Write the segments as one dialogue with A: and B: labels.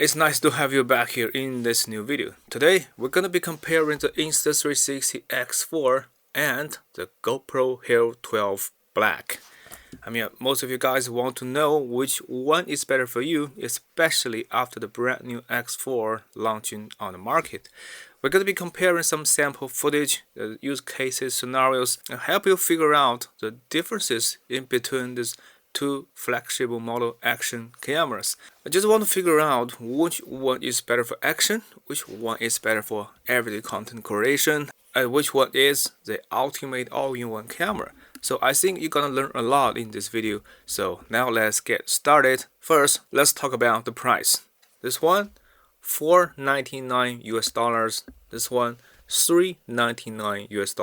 A: It's nice to have you back here in this new video. Today we're gonna be comparing the Insta360 X4 and the GoPro Hero 12 Black. Most of you guys want to know which one is better for you, especially after the brand new X4 launching on the market. We're going to be comparing some sample footage, use cases, scenarios, and help you figure out the differences in between these two flagship model action cameras. I just want to figure out which one is better for action, which one is better for everyday content creation, and which one is the ultimate all-in-one camera. So I think you're gonna learn a lot in this video. So now let's get started. First, let's talk about the price. This one, $499 US. This one, $399 US.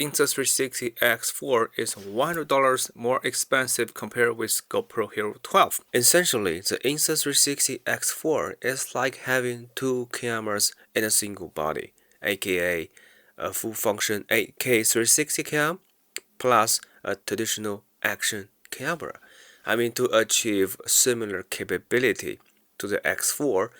A: Insta360 X4 is $100 more expensive compared with GoPro Hero 12. Essentially, the Insta360 X4 is like having two cameras in a single body, aka a full function 8K 360 cam plus a traditional action camera. To achieve similar capability to the X4,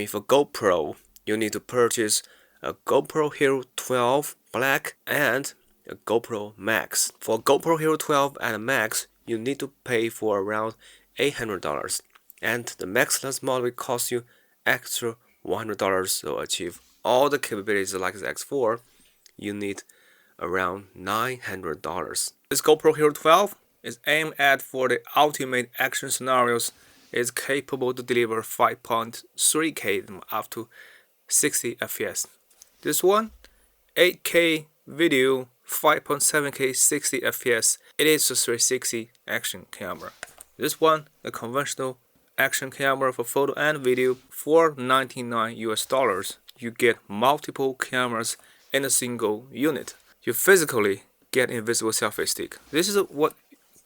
A: for GoPro, you need to purchase a GoPro Hero 12 Black and a GoPro Max. For GoPro Hero 12 and Max, you need to pay for around $800, and the Max lens model will cost you extra $100 to achieve all the capabilities like the X4. You need around $900. This GoPro Hero 12 is aimed at for the ultimate action scenarios. It's capable to deliver 5.3K up to 60 FPS. This one, 8K video, 5.7K 60 FPS. It is a 360 action camera. This one, a conventional action camera for photo and video, $499 US. You get multiple cameras in a single unit. You physically get invisible selfie stick. This is what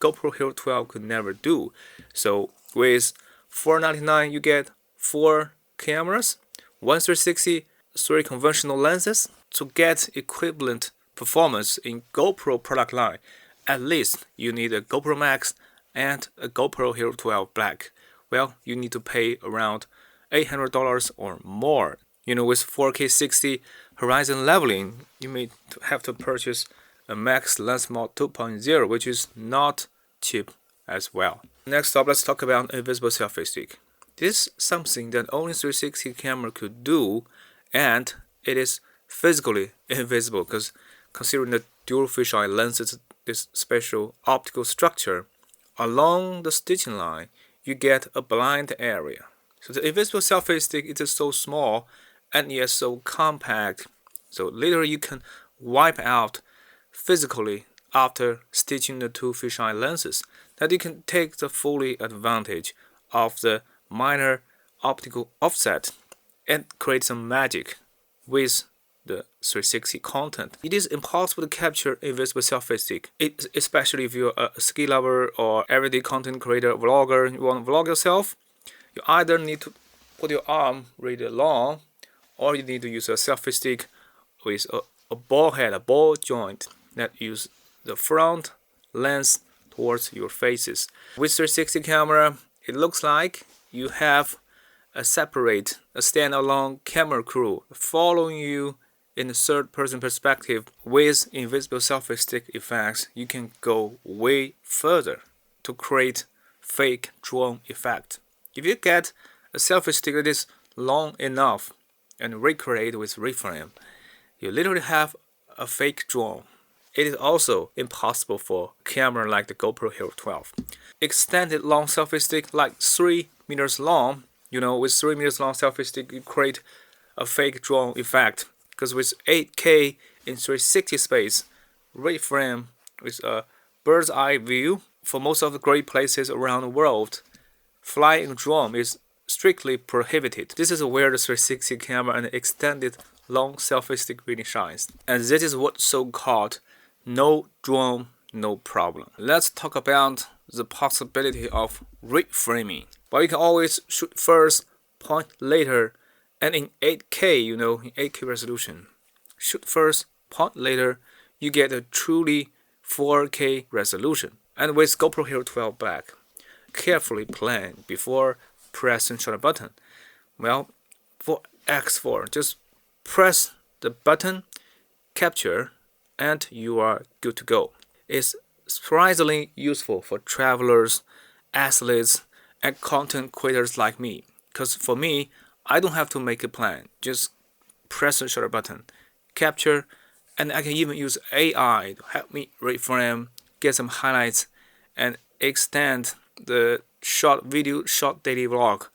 A: GoPro Hero 12 could never do. So with $499 you get 4 cameras, 1 360, 3 conventional lenses. To get equivalent performance in GoPro product line, at least you need a GoPro Max and a GoPro Hero 12 Black. Well, you need to pay around $800 or more. With 4K 60 horizon leveling, you may have to purchase a Max Lens Mod 2.0, which is not cheap as well. Next up, let's talk about invisible selfie stick. This is something that only 360 camera could do, and it is physically invisible because considering the dual fisheye lenses, this special optical structure, along the stitching line, you get a blind area. So the invisible selfie stick is so small and yet so compact, so literally you can wipe out physically after stitching the two fisheye lenses, that you can take the fully advantage of the minor optical offset and create some magic with the 360 content. It is impossible to capture invisible selfie stick, especially if you're a ski lover or everyday content creator, vlogger, you want to vlog yourself. You either need to put your arm really long, or you need to use a selfie stick with a ball head, a ball joint that use the front lens towards your faces. With 360 camera, it looks like you have a standalone camera crew following you in the third-person perspective. With invisible selfie stick effects, you can go way further to create fake drone effect. If you get a selfie stick that is long enough and recreate with Reframe, you literally have a fake drone. It is also impossible for a camera like the GoPro Hero 12. Extended long selfie stick like 3 meters long, with 3 meters long selfie stick you create a fake drone effect, because with 8K in 360 space, Reframe with a bird's eye view for most of the great places around the world, flying drone is strictly prohibited. This is where the 360 camera and the extended long selfie stick really shines. And this is what so-called no drone, no problem. Let's talk about the possibility of reframing. But you can always shoot first, point later, and in 8K, in 8K resolution. Shoot first, point later, you get a truly 4K resolution. And with GoPro Hero 12 Black, carefully plan before pressing shutter button. Well, for X4, just press the button, capture, and you are good to go. It's surprisingly useful for travelers, athletes, and content creators like me. Because for me, I don't have to make a plan. Just press the shutter button, capture, and I can even use AI to help me reframe, get some highlights, and extend the short daily vlog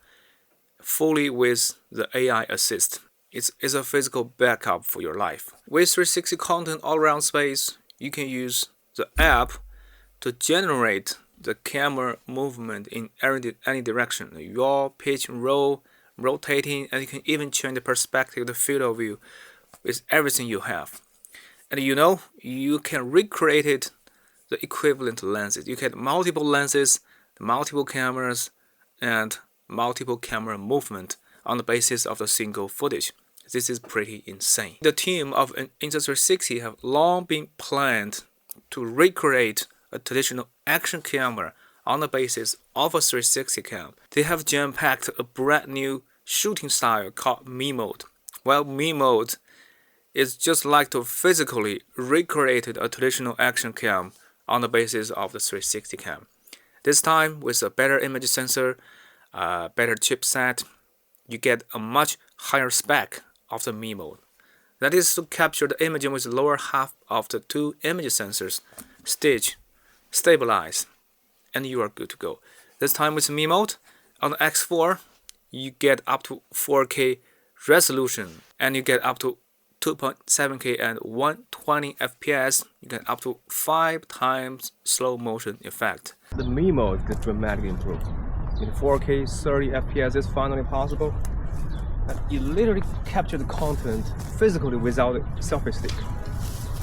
A: fully with the AI assist. It's a physical backup for your life. With 360 content all around space, you can use the app to generate the camera movement in any direction. Yaw, pitch, roll, rotating, and you can even change the perspective, the field of view with everything you have. And you can recreate it, the equivalent lenses. You get multiple lenses, multiple cameras, and multiple camera movement on the basis of the single footage. This is pretty insane. The team of Insta360 have long been planned to recreate a traditional action camera on the basis of a 360 cam. They have jam-packed a brand new shooting style called Me Mode. Well, Me Mode is just like to physically recreate a traditional action cam on the basis of the 360 cam. This time with a better image sensor, better chipset, you get a much higher spec of the Me Mode. That is to capture the image with the lower half of the two image sensors, stitch, stabilize, and you are good to go. This time with Me Mode, on the X4, you get up to 4K resolution, and you get up to 2.7K and 120 FPS. You get up to 5 times slow motion effect. The Me Mode is dramatically improved. In 4K 30 FPS is finally possible. You literally capture the content physically without a selfie stick.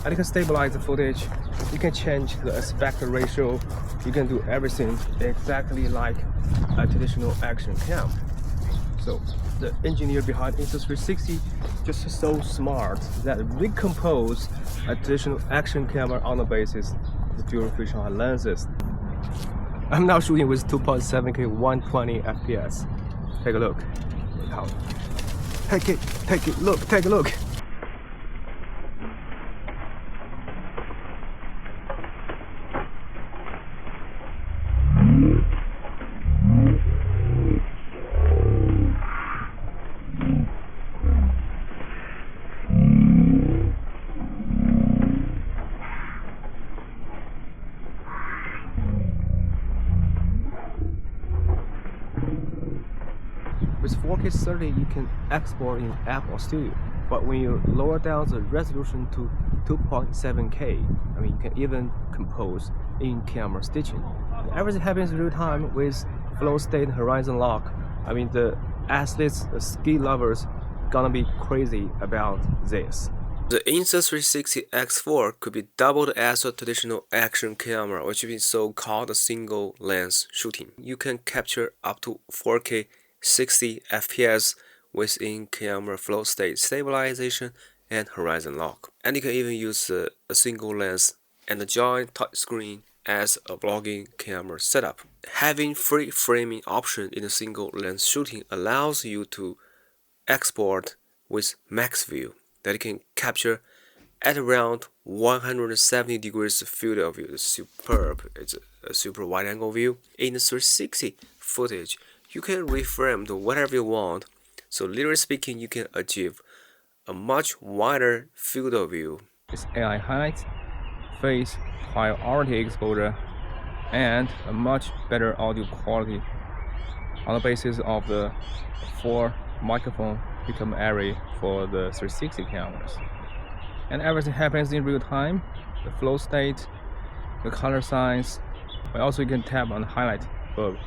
A: And you can stabilize the footage, you can change the aspect ratio, you can do everything exactly like a traditional action cam. So the engineer behind Insta360 just so smart that recompose a traditional action camera on the basis of the dual fisheye lenses. I'm now shooting with 2.7K 120 FPS. Take a look. Take a look. With 4K 30, you can export in app or studio, but when you lower down the resolution to 2.7K, you can even compose in-camera stitching. And everything happens in real time with flow state horizon lock. The athletes, the ski lovers, gonna be crazy about this. The Insta360 X4 could be doubled as a traditional action camera, which is so-called a single lens shooting. You can capture up to 4K 60 FPS with in-camera flow state stabilization and horizon lock. And you can even use a single lens and a giant touchscreen as a vlogging camera setup. Having free framing option in a single lens shooting allows you to export with max view that you can capture at around 170 degrees field of view. It's superb. It's a super wide angle view. In the 360 footage, you can reframe to whatever you want. So literally speaking, you can achieve a much wider field of view. It's AI highlights, face priority exposure, and a much better audio quality on the basis of the 4 microphone become array for the 360 cameras. And everything happens in real time, the flow state, the color size, but also you can tap on the highlight for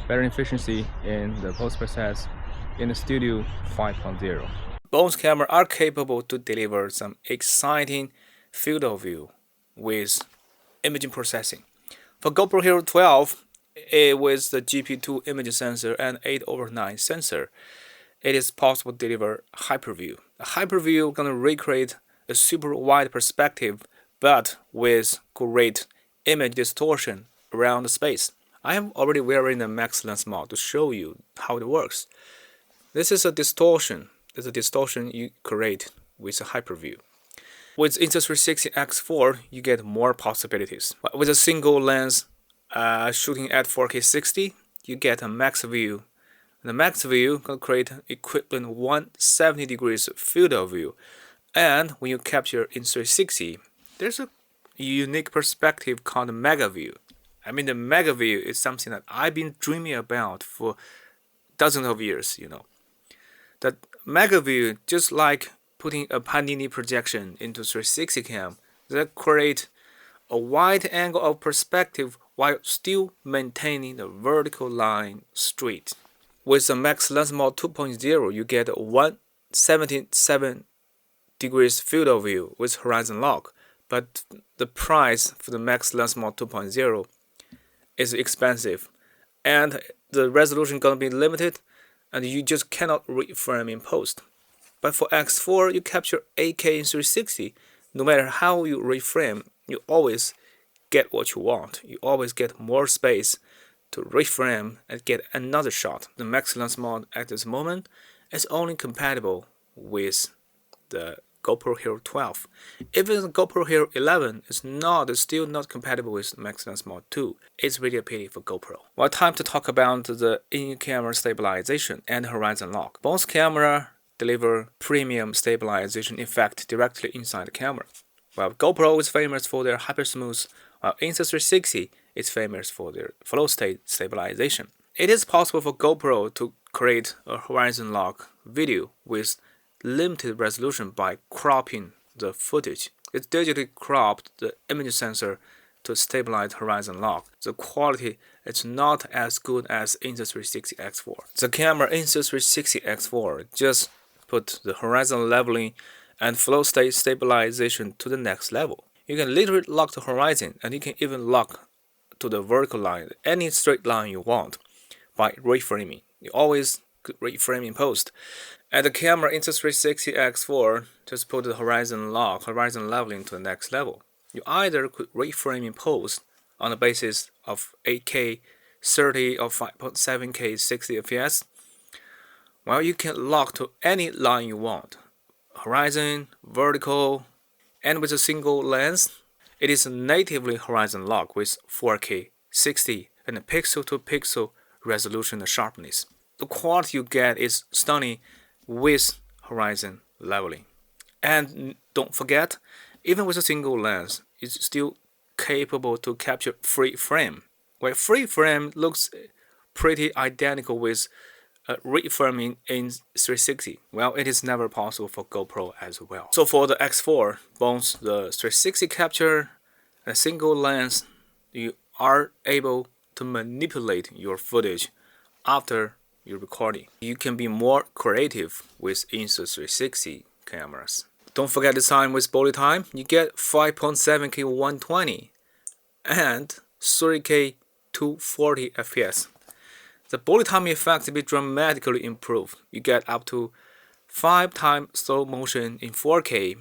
A: better efficiency in the post-process in the Studio 5.0. Both cameras are capable to deliver some exciting field of view with imaging processing. For GoPro Hero 12, with the GP2 image sensor and 8/9 sensor, it is possible to deliver hyperview. A hyperview gonna recreate a super wide perspective, but with great image distortion around the space. I am already wearing the max lens mode to show you how it works. This is a distortion. It's a distortion you create with a hyperview. With Insta360 X4, you get more possibilities. But with a single lens shooting at 4K 60, you get a max view. And the max view can create an equivalent 170 degrees field of view. And when you capture in 360, there's a unique perspective called mega view. I mean, the mega view is something that I've been dreaming about for dozens of years, That mega view, just like putting a Panini projection into 360 cam, that create a wide angle of perspective while still maintaining the vertical line straight. With the max lens mode 2.0, you get a 177 degrees field of view with horizon lock, but the price for the max lens mode 2.0 is expensive, and the resolution gonna be limited, and you just cannot reframe in post. But for X4, you capture 8K in 360. No matter how you reframe, you always get what you want. You always get more space to reframe and get another shot. The max lens mode at this moment is only compatible with the GoPro Hero 12. Even the GoPro Hero 11 is still not compatible with max lens mode 2. It's really a pity for GoPro. Well, time to talk about the in-camera stabilization and horizon lock. Both cameras deliver premium stabilization effect directly inside the camera. While GoPro is famous for their hyper-smooth, while Insta360 is famous for their flow state stabilization. It is possible for GoPro to create a horizon lock video with limited resolution by cropping the footage. It digitally cropped the image sensor to stabilize horizon lock. The quality is not as good as Insta360 X4. The camera Insta360 X4 just put the horizon leveling and flow state stabilization to the next level. You can literally lock the horizon, and you can even lock to the vertical line, any straight line you want, by reframing. You always could reframe in post. And the camera Insta360 X4 just put the horizon lock, horizon leveling to the next level. You either could reframe in post on the basis of 8K 30 or 5.7K 60 fps, while you can lock to any line you want, horizon, vertical, and with a single lens, it is natively horizon lock with 4K 60 and a pixel-to-pixel resolution and sharpness. The quality you get is stunning with horizon leveling. And don't forget, even with a single lens, it's still capable to capture free frame, where free frame looks pretty identical with reframing in 360. Well, it is never possible for GoPro as well. So for the X4, both the 360 capture and single lens, you are able to manipulate your footage after your recording. You can be more creative with Insta360 cameras. Don't forget the time with body time. You get 5.7K 120 and 3K 240 fps. The body time effect will be dramatically improved. You get up to 5 times slow motion in 4K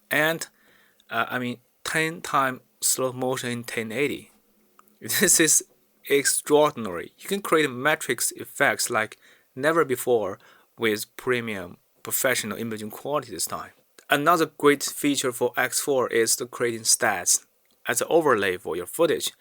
A: and 10 times slow motion in 1080. This is extraordinary. You can create matrix effects like never before with premium professional imaging quality this time. Another great feature for X4 is the creating stats as an overlay for your footage.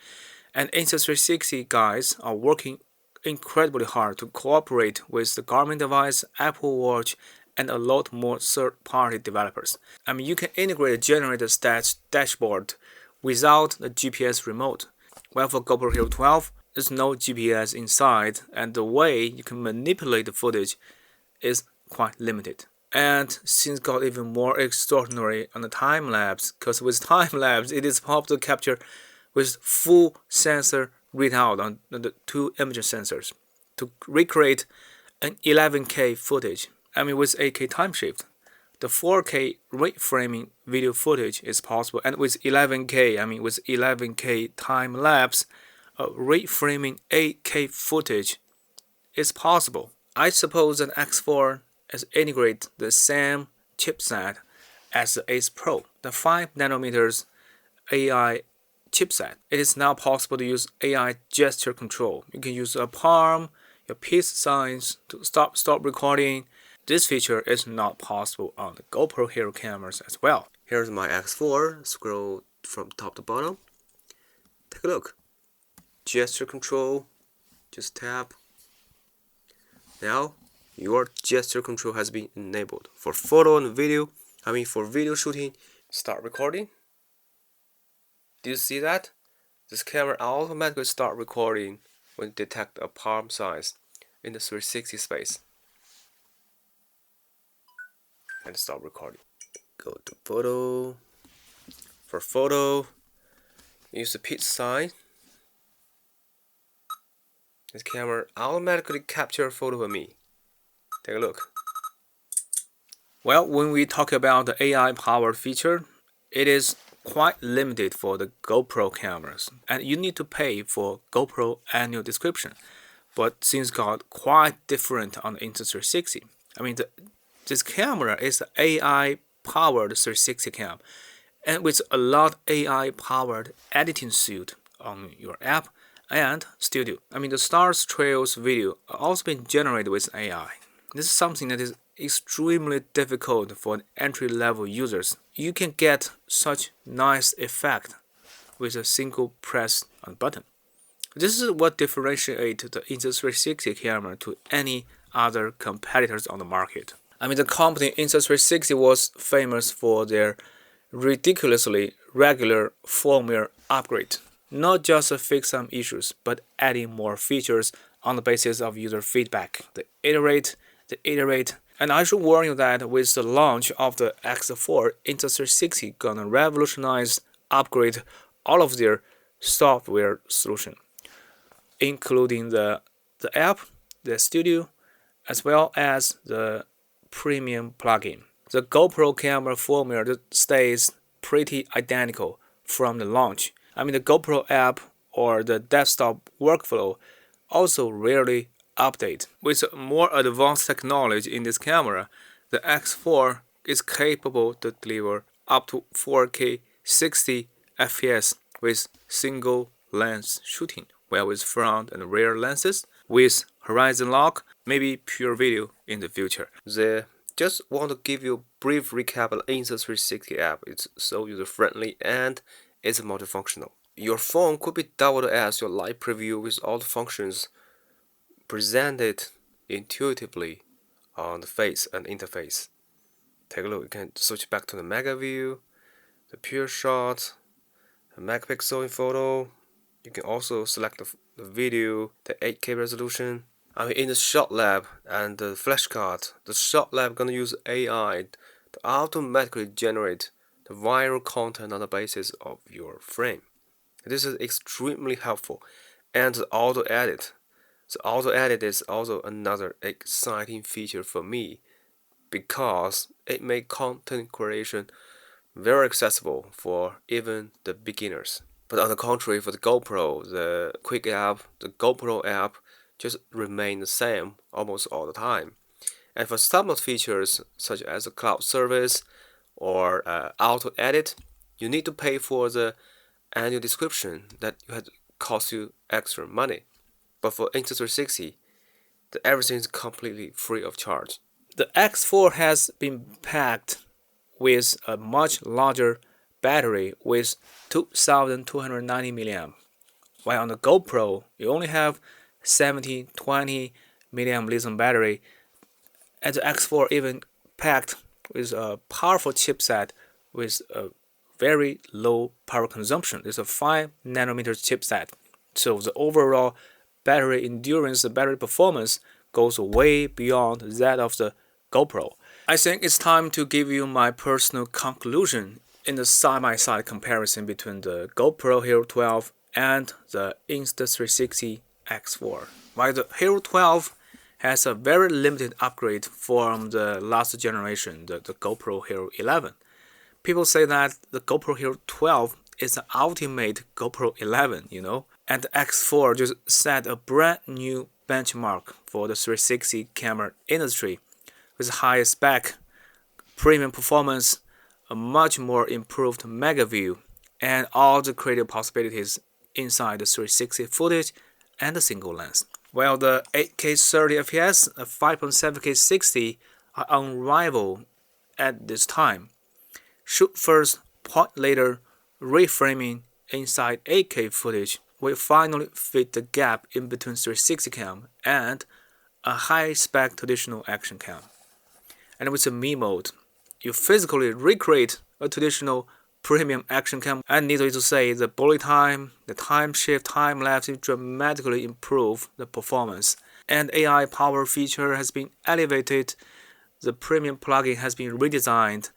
A: And Insta360 guys are working incredibly hard to cooperate with the Garmin device, Apple Watch, and a lot more third-party developers. You can integrate a generated stats dashboard without the GPS remote. While for GoPro Hero 12, there's no GPS inside, and the way you can manipulate the footage is quite limited. And things got even more extraordinary on the time lapse, because with time lapse, it is possible to capture with full sensor readout on the 2 image sensors to recreate an 11K footage. With 8K timeshift, the 4K reframing video footage is possible, and with 11K time lapse, reframing 8K footage is possible. I suppose that X4 has integrated the same chipset as the Ace Pro, the 5nm AI chipset. It is now possible to use AI gesture control. You can use a palm, your peace signs to stop recording. This feature is not possible on the GoPro Hero cameras as well.
B: Here's my X4. Scroll from top to bottom. Take a look. Gesture control. Just tap. Now your gesture control has been enabled. For photo and video, for video shooting, start recording. Do you see that? This camera automatically start recording when it detects a palm size in the 360 space. And stop recording. Go to photo. For photo, use the peace sign. This camera automatically capture a photo of me. Take a look.
A: Well, when we talk about the AI powered feature, it is quite limited for the GoPro cameras, and you need to pay for GoPro annual subscription. But things got quite different on the Insta360. This camera is an AI powered 360 cam, and with a lot AI powered editing suite on your app and studio. The stars trails video are also being generated with AI. This is something that is extremely difficult for entry-level users. You can get such nice effect with a single press on the button. This is what differentiates the Insta360 camera to any other competitors on the market. The company Insta360 was famous for their ridiculously regular firmware upgrade. Not just to fix some issues, but adding more features on the basis of user feedback. They iterate. And I should warn you that with the launch of the X4, Insta360 gonna revolutionize, upgrade all of their software solution, including the app, the studio, as well as the premium plugin. The GoPro camera firmware stays pretty identical from the launch. The GoPro app or the desktop workflow also rarely update. With more advanced technology in this camera, the X4 is capable to deliver up to 4K 60 FPS with single lens shooting, while with front and rear lenses, with horizon lock, maybe pure video in the future. Just want to give you a brief recap of the Insta360 app. It's so user-friendly and it's multifunctional. Your phone could be doubled as your live preview with all the functions presented intuitively on the face and interface. Take a look. You can switch back to the mega view, the pure shot, the megapixel in photo. You can also select the video, the 8K resolution. In the shot lab and the flash card, the shot lab gonna use AI to automatically generate the viral content on the basis of your frame. This is extremely helpful. And the auto edit. The auto edit is also another exciting feature for me because it makes content creation very accessible for even the beginners. But on the contrary, for the GoPro, the quick app, the GoPro app just remain the same almost all the time. And for some of the features such as the cloud service or auto edit, you need to pay for the annual subscription that had cost you extra money. But for Insta360, everything is completely free of charge. The X4 has been packed with a much larger battery with 2290 mAh, while on the GoPro you only have 1720 mAh lithium battery, and the X4 even packed with a powerful chipset with a very low power consumption. It's a 5 nanometer chipset, so the overall battery endurance, the battery performance goes way beyond that of the GoPro. I think it's time to give you my personal conclusion in the side-by-side comparison between the GoPro Hero 12 and the Insta360 X4. While the Hero 12 has a very limited upgrade from the last generation, the GoPro Hero 11. People say that the GoPro Hero 12 is the ultimate GoPro 11, and the X4 just set a brand new benchmark for the 360 camera industry with higher spec, premium performance, a much more improved mega view, and all the creative possibilities inside the 360 footage and the single lens. While the 8K 30 FPS and 5.7K 60 are unrivaled at this time. Shoot first, point later, reframing inside 8K footage will finally fit the gap in between 360 cam and a high-spec traditional action cam. And with the Me mode, you physically recreate a traditional premium action cam, and needless to say, the bullet time, the time shift, time lapse dramatically improve the performance. And AI power feature has been elevated, the premium plugin has been redesigned,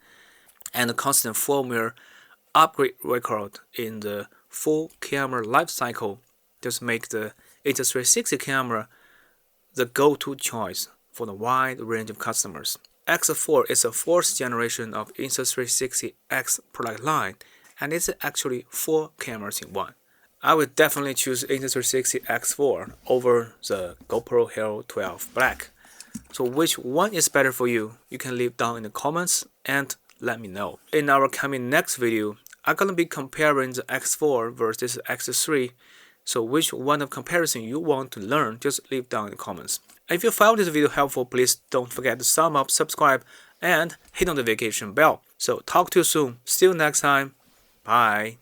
A: and the constant firmware upgrade record in the full camera lifecycle just make the Insta360 camera the go-to choice for the wide range of customers. X4 is a fourth generation of Insta360 X product line, and it's actually 4 cameras in one. I would definitely choose Insta360 X4 over the GoPro Hero 12 Black. So which one is better for you? You can leave down in the comments and let me know. In our coming next video, I'm gonna be comparing the X4 versus X3. So which one of comparison you want to learn, just leave down in the comments. If you found this video helpful, please don't forget to thumb up, subscribe, and hit on the notification bell. So talk to you soon. See you next time. Bye.